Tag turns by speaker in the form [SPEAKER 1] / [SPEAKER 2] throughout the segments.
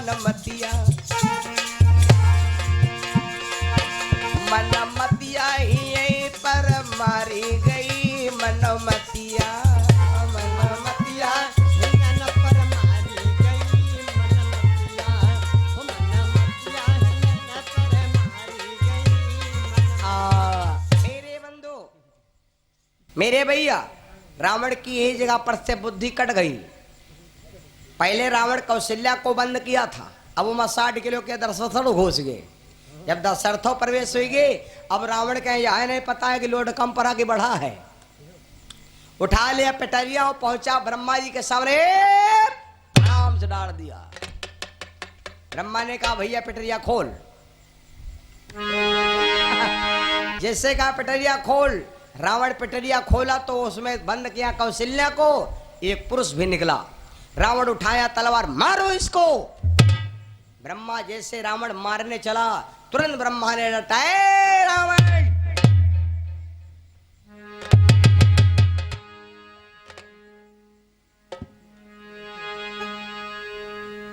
[SPEAKER 1] मनमतिया, मनमतिया ही पर मारी गई मनमतिया, मनमतिया
[SPEAKER 2] हिंगन पर मारी गई मनमतिया, ओ मनमतिया हिंगन पर मारी गई।
[SPEAKER 1] मेरे बंधु, मेरे भैया, रावण की यही जगह पर से बुद्धि कट गई। पहले रावण कौशल्या को बंद किया था, अब वो 60 किलो के दशरथों घुस गए। जब दशरथों प्रवेश हुई गए, अब रावण कहे यह नहीं पता है कि लोड कम पर आगे बढ़ा है। उठा लिया पिटरिया और पहुंचा ब्रह्मा जी के सामने, आराम से डाल दिया। ब्रह्मा ने कहा भैया पिटरिया खोल। जैसे कहा पिटरिया खोल, रावण पिटरिया खोला तो उसमें बंद किया कौशल्या को, एक पुरुष भी निकला। रावण उठाया तलवार, मारो इसको। ब्रह्मा जैसे रावण मारने चला, तुरंत ब्रह्मा ने डटाए रावण।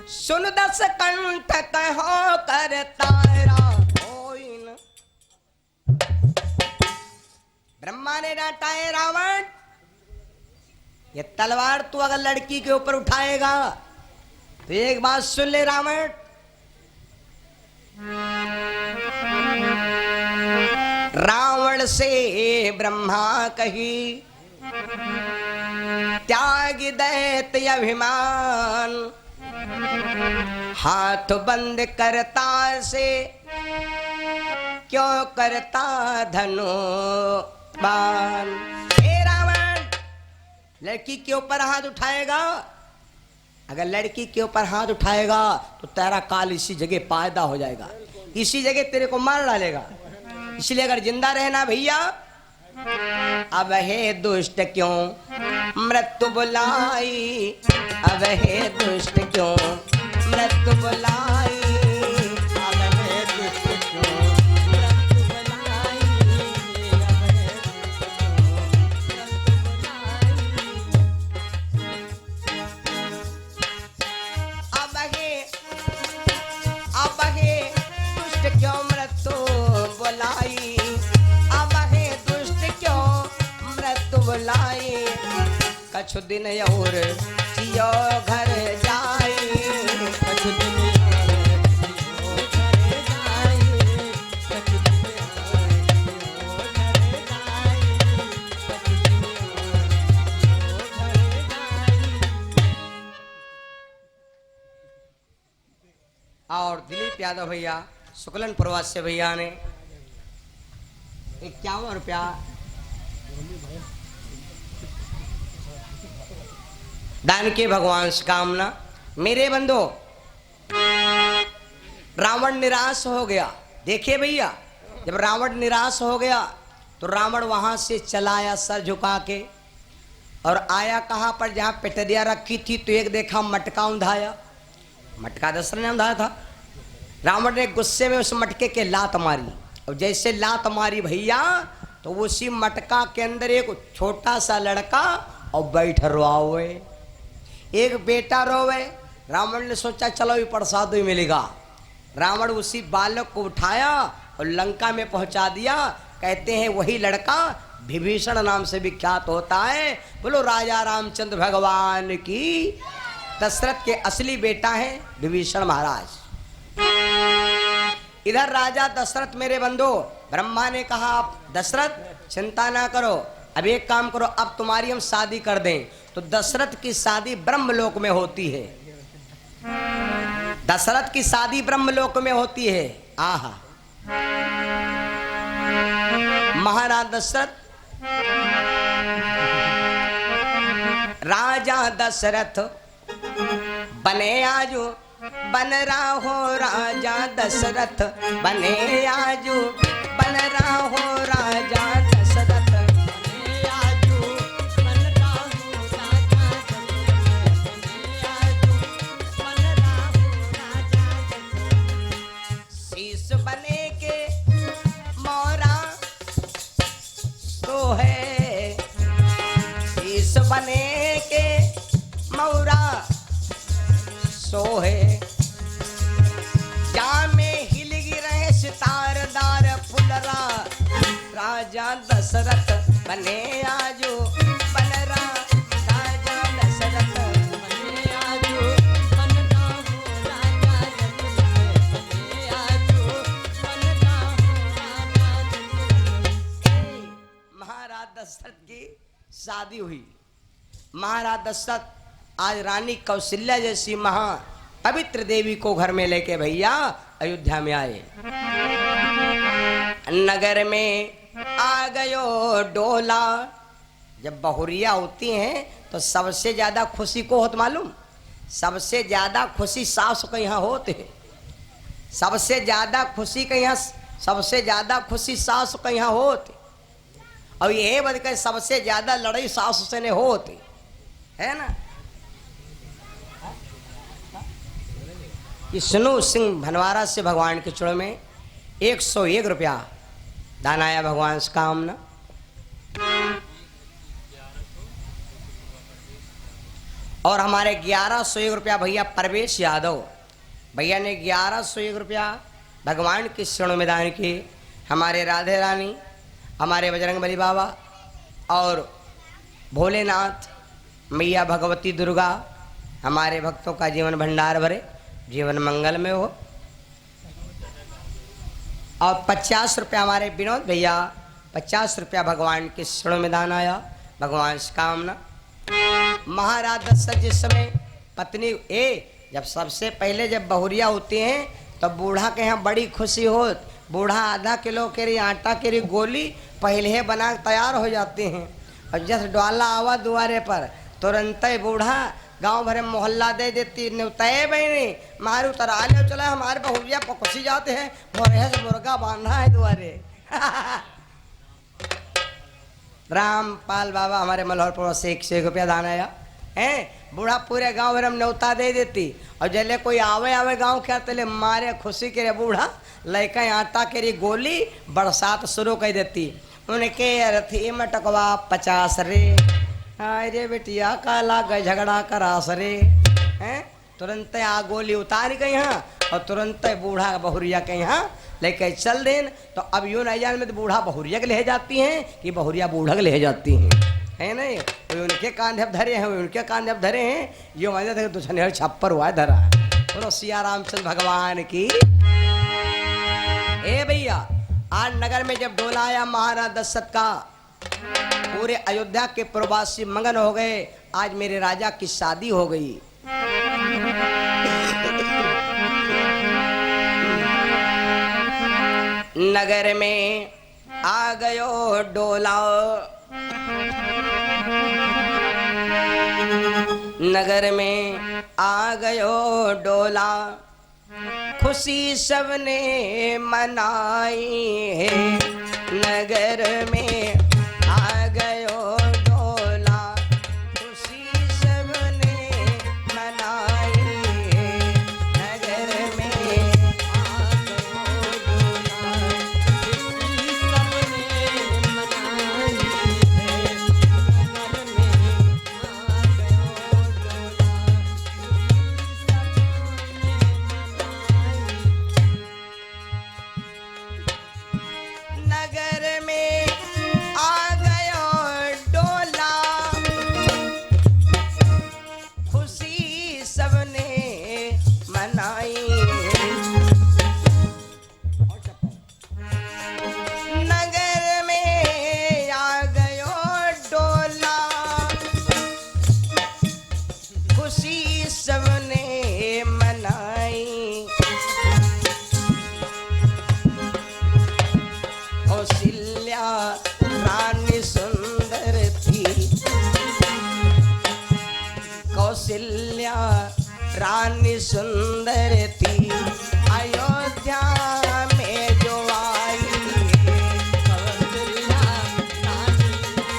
[SPEAKER 1] सुन दस कंठ कहो कर तारा होइन। ब्रह्मा ने डांटा है रावण, ये तलवार तू अगर लड़की के ऊपर उठाएगा तो एक बात सुन ले रावण, रावण से ब्रह्मा कही त्याग दैत्य अभिमान, हाथ बंद करता से क्यों करता धनु बाण। हे रावण, लड़की के ऊपर हाथ उठाएगा, अगर लड़की के ऊपर हाथ उठाएगा तो तेरा काल इसी जगह पैदा हो जाएगा, इसी जगह तेरे को मार डालेगा। इसलिए अगर जिंदा रहना भैया, अब हे दुष्ट क्यों मृत्यु बुलाई, अब हे दुष्ट क्यों मृत्यु बुलाई,
[SPEAKER 2] अब हे दुष्ट क्यों मृत्यु बुलाई, अब हे
[SPEAKER 1] दुष्ट क्यों मृत्यु बुलाई, अब हे दुष्ट क्यों मृत्यु बुलाई। कछु दिन और जियो घर जाई,
[SPEAKER 2] कछु दिन और जियो घर जाई, कछु दिन और जियो घर जाई, कछु दिन और जियो घर जाई।
[SPEAKER 1] और दिलीप यादव भैया शुक्लन प्रवास से भैया ने 51 रुपया दान के भगवान से कामना। मेरे बंधु, रावण निराश हो गया। देखिए भैया, जब रावण निराश हो गया तो रावण वहां से चला आया सर झुका के, और आया कहां पर, जहां पिटरिया रखी थी तो एक देखा मटका उंधाया। मटका दशरथ ने उंधाया था। रावण ने गुस्से में उस मटके के लात मारी, और जैसे लात मारी भैया तो उसी मटका के अंदर एक छोटा सा लड़का और बैठ रोआ हुए, एक बेटा रोवे। रावण ने सोचा चलो ये प्रसाद ही मिलेगा। रावण उसी बालक को उठाया और लंका में पहुंचा दिया। कहते हैं वही लड़का विभीषण नाम से विख्यात होता है। बोलो राजा रामचंद्र भगवान की। दशरथ के असली बेटा है विभीषण महाराज। इधर राजा दशरथ मेरे बंधु, ब्रह्मा ने कहा आप दशरथ चिंता ना करो, अब एक काम करो, अब तुम्हारी हम शादी कर दें। तो दशरथ की शादी ब्रह्मलोक में होती है। दशरथ की शादी ब्रह्मलोक में होती है। आहा, महाराज दशरथ, राजा दशरथ बने आजू, बन रहा हो राजा दशरथ, बने आजू बन रहा हो राजा दशरथ,
[SPEAKER 2] बने आजू बन रहा हो राजा दशरथ, बने आजू बन रहा हो राजा दशरथ।
[SPEAKER 1] शीश बने के मोरा तो है, शीश बने के मोरा सो है। दशरथ बने आजू बन राजा दशरथ।
[SPEAKER 2] बने आजू बन राहु राजा दशरथ। बने आजू बन राहु राजा दशरथ।
[SPEAKER 1] महाराज दशरथ की शादी हुई। महाराज दशरथ आज रानी कौशल्या जैसी महा पवित्र देवी को घर में लेके भैया अयोध्या में आए। नगर में आ गयो डोला। जब बहुरिया होती हैं तो सबसे ज्यादा खुशी को होत मालूम, सबसे ज्यादा खुशी सास के यहाँ होते हैं। सबसे ज्यादा खुशी के यहाँ, सबसे ज्यादा खुशी सास के यहाँ होते। और ये बद के सबसे ज्यादा लड़ाई सास से ने होती है ना। विष्णु सिंह भनवारा से भगवान के चुड़ में 101 रुपया दान आया भगवान से कामना। और हमारे 1101 रुपया भैया परवेश यादव भैया ने 1101 रुपया भगवान के चरणों में दान किए। हमारे राधे रानी, हमारे बजरंगबली बाबा और भोलेनाथ मैया भगवती दुर्गा हमारे भक्तों का जीवन भंडार भरे, जीवन मंगल में हो। और 50 रुपया हमारे विनोद भैया, 50 रुपया भगवान के चरणों में दान आया भगवान से कामना। महाराज दशरथ जिस समय पत्नी जब सबसे पहले जब बहुरिया होती हैं तो बूढ़ा के यहाँ बड़ी खुशी हो। बूढ़ा आधा किलो के रही आटा के रही गोली पहले ही बना तैयार हो जाते हैं। और जैसे डोला आवा दुआरे पर तुरंत ही बूढ़ा गांव भरे मोहल्ला दे देती न्यौतय बहनी मारू तरा ले चला हमारे बहुरिया पकुसी जाते हैं भोरे से मुर्गा बांधा है दुआरे। रामपाल बाबा हमारे मल्हौरपुर से 101 रुपया दान आया है। बूढ़ा पूरे गांव भर में न्यौता दे देती। और जले कोई आवे गांव क्या तले मारे खुशी के रे बूढ़ा लड़का आटा के री गोली बरसात शुरू कर देती। उनके अर्थी मटकवा 50 रे। अरे बेटिया काला गए झगड़ा करास रे हैं। तुरंत आ गोली उतार गई यहाँ और तुरंत बूढ़ा बहुरिया के यहाँ लेके चल देन। तो अब यूँ नहीं जान में तो बूढ़ा बहुरिया के ले जाती हैं कि बहुरिया बूढ़ा के ले जाती हैं, है नहीं। वो उनके कांधे अब धरे हैं, वो उनके कांधे अब धरे हैं। यो मान जाते दूसरे छप्पर हुआ है धरा। बोलो सिया रामचंद्र भगवान की। ए भैया आज नगर में जब डोला आया महाराज दशरथ का, पूरे अयोध्या के प्रवासी मगन हो गए। आज मेरे राजा की शादी हो गई। नगर में आ गयो डोला। नगर में आ गयो डोला। खुशी सबने मनाई है। नगर में आ गयो डोला। खुशी सबने मनाई है। नगर में
[SPEAKER 2] आ गयो डोला। खुशी सबने मनाई है। नगर में आ गयो डोला।
[SPEAKER 1] नगर में आ गयो डोला। खुशी सबने मनाई। नगर में आ गयो डोला। खुशी सबने मनाई। कौशल्या रानी सुंदर थी। कौशल्या रानी सुंदर थी। अयोध्या में जो आई।
[SPEAKER 2] कौशल्या रानी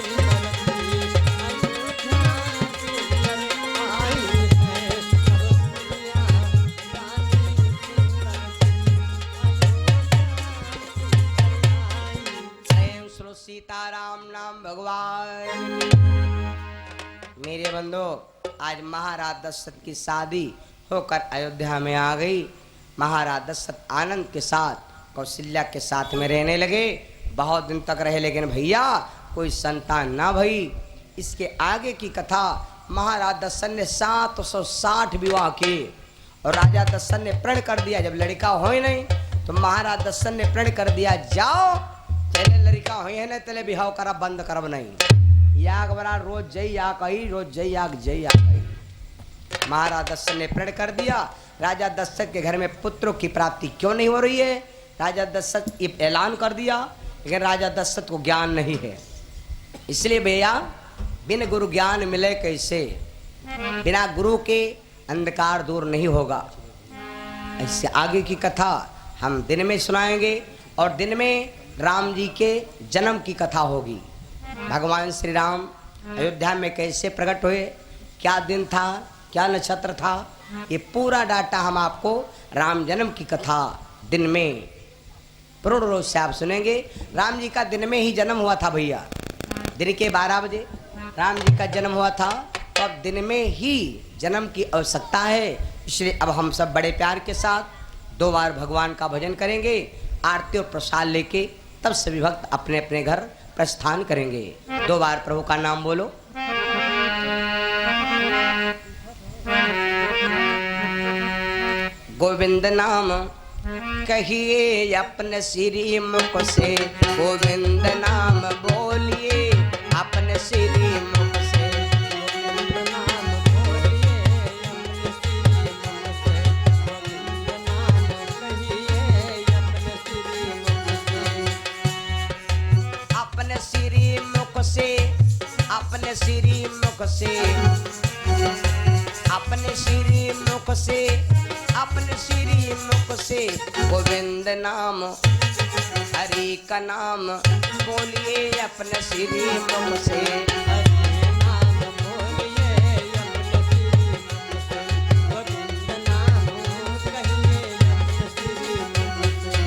[SPEAKER 2] सुंदर थी। अयोध्या में आई है। कौशल्या रानी सुंदर थी।
[SPEAKER 1] प्रेम श्री सीताराम नाम भगवान। मेरे बंधु आज महाराज दशरथ की शादी होकर अयोध्या में आ गई। महाराज दशरथ आनंद के साथ कौशल्या के साथ में रहने लगे। बहुत दिन तक रहे, लेकिन भैया कोई संतान ना भई। इसके आगे की कथा, महाराज दशरथ ने 760 विवाह किए और राजा दशरथ ने प्रण कर दिया, जब लड़का हो ही नहीं तो महाराज दशरथ ने प्रण कर दिया, जाओ चले लड़का हो है ना तेले बिहाव करा बंद करब नहीं। याग बरा रोज जय या कही, रोज जय या कही। महाराज दशरथ ने प्रण कर दिया। राजा दशरथ के घर में पुत्रों की प्राप्ति क्यों नहीं हो रही है? राजा दशरथ ये ऐलान कर दिया, लेकिन राजा दशरथ को ज्ञान नहीं है। इसलिए भैया बिन गुरु ज्ञान मिले कैसे, बिना गुरु के अंधकार दूर नहीं होगा। इससे आगे की कथा हम दिन में सुनाएंगे और दिन में राम जी के जन्म की कथा होगी। भगवान श्री राम अयोध्या में कैसे प्रकट हुए, क्या दिन था, क्या नक्षत्र था, ये पूरा डाटा हम आपको राम जन्म की कथा दिन में पूर्ण रूप से आप सुनेंगे। राम जी का दिन में ही जन्म हुआ था भैया, दिन के 12 बजे राम जी का जन्म हुआ था, तो अब दिन में ही जन्म की आवश्यकता है। इसलिए अब हम सब बड़े प्यार के साथ 2 बार भगवान का भजन करेंगे, आरती और प्रसाद लेके तब सभी भक्त अपने अपने घर प्रस्थान करेंगे। 2 बार प्रभु का नाम बोलो। गोविंद नाम कहिए अपने श्री मुख से, गोविंद नाम बोलिए अपने श्री मुख से।
[SPEAKER 2] गोविंद नाम बोलिए अपने श्री मुख से, गोविंद नाम कहिए अपने श्री मुख से।
[SPEAKER 1] अपने श्री मुख से, अपने श्री मुख से, अपने श्री मुख से, अपने श्री मुख से गोविंद नाम हरि का नाम बोलिए अपने श्री मुख से।
[SPEAKER 2] हरि नाम बोलिए अपने श्री मुख से, गोविंद नाम कहिए अपने श्री मुख से।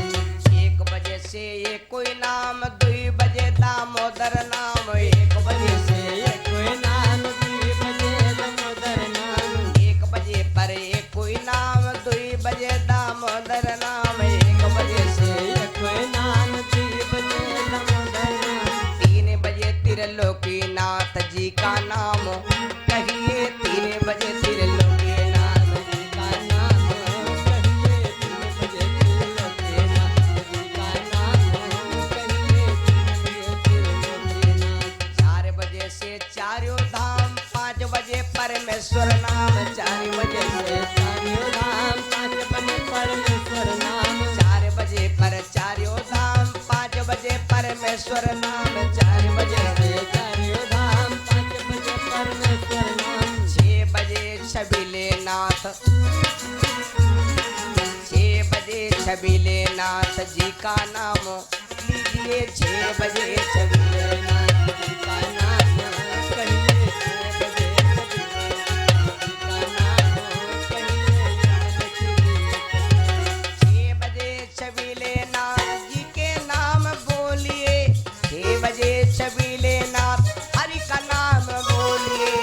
[SPEAKER 1] 1 बजे से ये कोई नाम, 2 बजे दामोदर नाम, 1 बजे से
[SPEAKER 2] ये कोई नाम, 2 बजे दामोदर नाम।
[SPEAKER 1] 1 बजे पर ये कोई नाम, 2 बजे दामोदर नाम, 1 बजे से
[SPEAKER 2] ये कोई नाम, 2 बजे दामोदर नाम।
[SPEAKER 1] 3 बजे त्रिलोकीनाथ जी का नाम कहिए, 3 बजे त्रिलोकीनाथ जी का नाम। 4 बजे से चारों धाम, 5 बजे परमेश्वर नाम, 4 बजे से 4 बजे पर चारों धाम, 5 बजे परमेश्वर नाम, 4 बजे से 6 बजे छबीले नाथ, 6 बजे छबीले नाथ जी का नाम लीजिए, 6 बजे छबीले नाथ जी का नाम कहिए, 6 बजे छबीले नाथ जी के नाम बोलिए, 6 बजे छबीले नाथ हरि का नाम बोलिए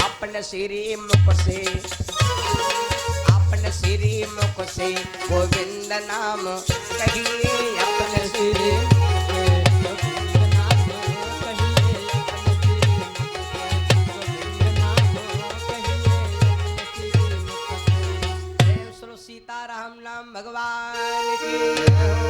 [SPEAKER 1] अपने श्री मुख से, अपने श्री मुख से गोविंद नाम कहिए अपने श्री सीताराम नाम भगवान की।